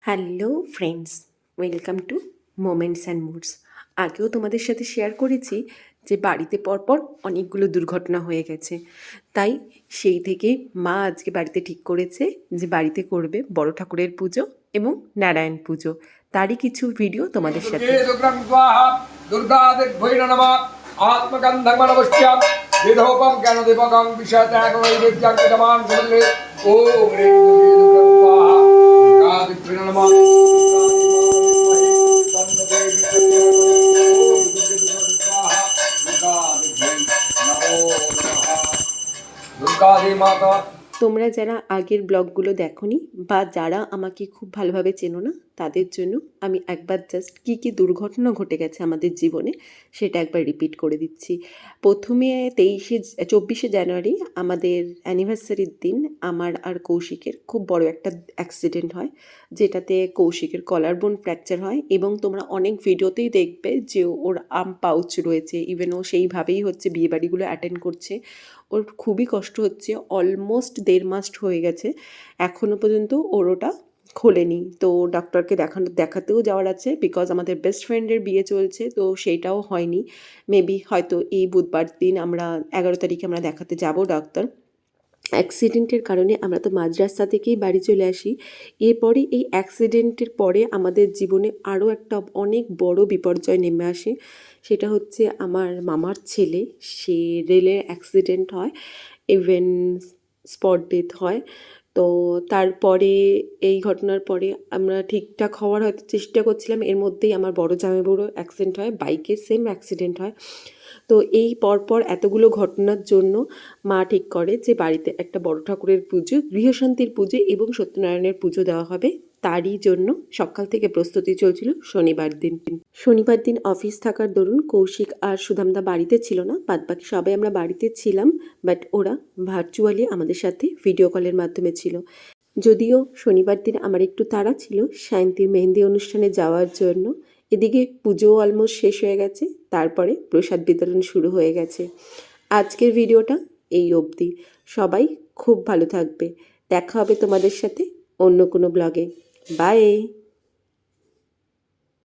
Hello friends, welcome to moments and moods. আগেও তোমাদের সাথে শেয়ার করেছি যে বাড়িতে পরপর অনেকগুলো দুর্ঘটনা হয়ে গেছে, তাই সেই থেকে মা আজকে বাড়িতে ঠিক করেছে যে বাড়িতে করবে বড় ঠাকুরের পুজো এবং নারায়ণ পুজো। তারই কিছু ভিডিও তোমাদের সাথে। বিধোপম জ্ঞান দীপকং বিষয় ত্যাগ নৈবেদ্যং বিদ্যমান সমুদ্রে ওম হ্রিং দুর্গে দুর্গা নমঃ দুর্গা দেবী মাতা। তোমরা যারা আগের ব্লগগুলো দেখোনি বা যারা আমাকে খুব ভালোভাবে চেনো না, তাদের জন্য আমি একবার জাস্ট কী কী দুর্ঘটনা ঘটে গেছে আমাদের জীবনে সেটা একবার রিপিট করে দিচ্ছি। প্রথমে 24শে জানুয়ারি আমাদের অ্যানিভার্সারির দিন আমার আর কৌশিকের খুব বড় একটা অ্যাক্সিডেন্ট হয়, যেটাতে কৌশিকের কলার বোন ফ্র্যাকচার হয় এবং তোমরা অনেক ভিডিওতেই দেখবে যে ওর আর্ম পাউচ রয়েছে। ইভেন ও সেইভাবেই হচ্ছে বিয়েবাড়িগুলো অ্যাটেন্ড করছে। ওর খুবই কষ্ট হচ্ছে, অলমোস্ট 1.5 মাস হয়ে গেছে, এখনও পর্যন্ত ওর ওটা খোলেনি। তো ডক্টরকে দেখাতেও যাওয়ার আছে, বিকজ আমাদের বেস্ট ফ্রেন্ডের বিয়ে চলছে, তো সেইটাও হয়নি। মেবি হয়তো এই বুধবার দিন আমরা 11 তারিখে আমরা দেখাতে যাব ডক্টর। অ্যাক্সিডেন্টের কারণে আমরা তো মাঝ রাস্তা থেকেই বাড়ি চলে আসি। এরপরে এই অ্যাক্সিডেন্টের পরে আমাদের জীবনে আরও একটা অনেক বড় বিপর্যয় নেমে আসে। সেটা হচ্ছে আমার মামার ছেলে, সে রেলের অ্যাক্সিডেন্ট হয়, ইভেন স্পট ডেথ হয়। তো তারপরে এই ঘটনার পরে আমরা ঠিকঠাক হওয়ার হয়তো চেষ্টা করছিলাম, এর মধ্যেই আমার বড় জামাইবাবুরও অ্যাক্সিডেন্ট হয়, বাইকে সেম অ্যাক্সিডেন্ট হয়। তো এই পরপর এতগুলো ঘটনার জন্য মা ঠিক করে যে বাড়িতে একটা বড় ঠাকুরের পুজো, গৃহশান্তির পুজো এবং সত্যনারায়ণের পুজো দেওয়া হবে। তারই জন্য সকাল থেকে প্রস্তুতি চলছিল। শনিবার দিন অফিস থাকার দরুন কৌশিক আর সুধামদা বাড়িতে ছিল না, বাদবাকি সবাই আমরা বাড়িতে ছিলাম, বাট ওরা ভার্চুয়ালি আমাদের সাথে ভিডিও কলের মাধ্যমে ছিল। যদিও শনিবার দিন আমার একটু তাড়া ছিল সায়ন্তীর মেহেন্দি অনুষ্ঠানে যাওয়ার জন্য। এদিকে পুজোও অলমোস্ট শেষ হয়ে গেছে, তারপরে প্রসাদ বিতরণ শুরু হয়ে গেছে। আজকের ভিডিওটা এই অবধি। সবাই খুব ভালো থাকবে, দেখা হবে তোমাদের সাথে অন্য কোনো ব্লগে। বাই।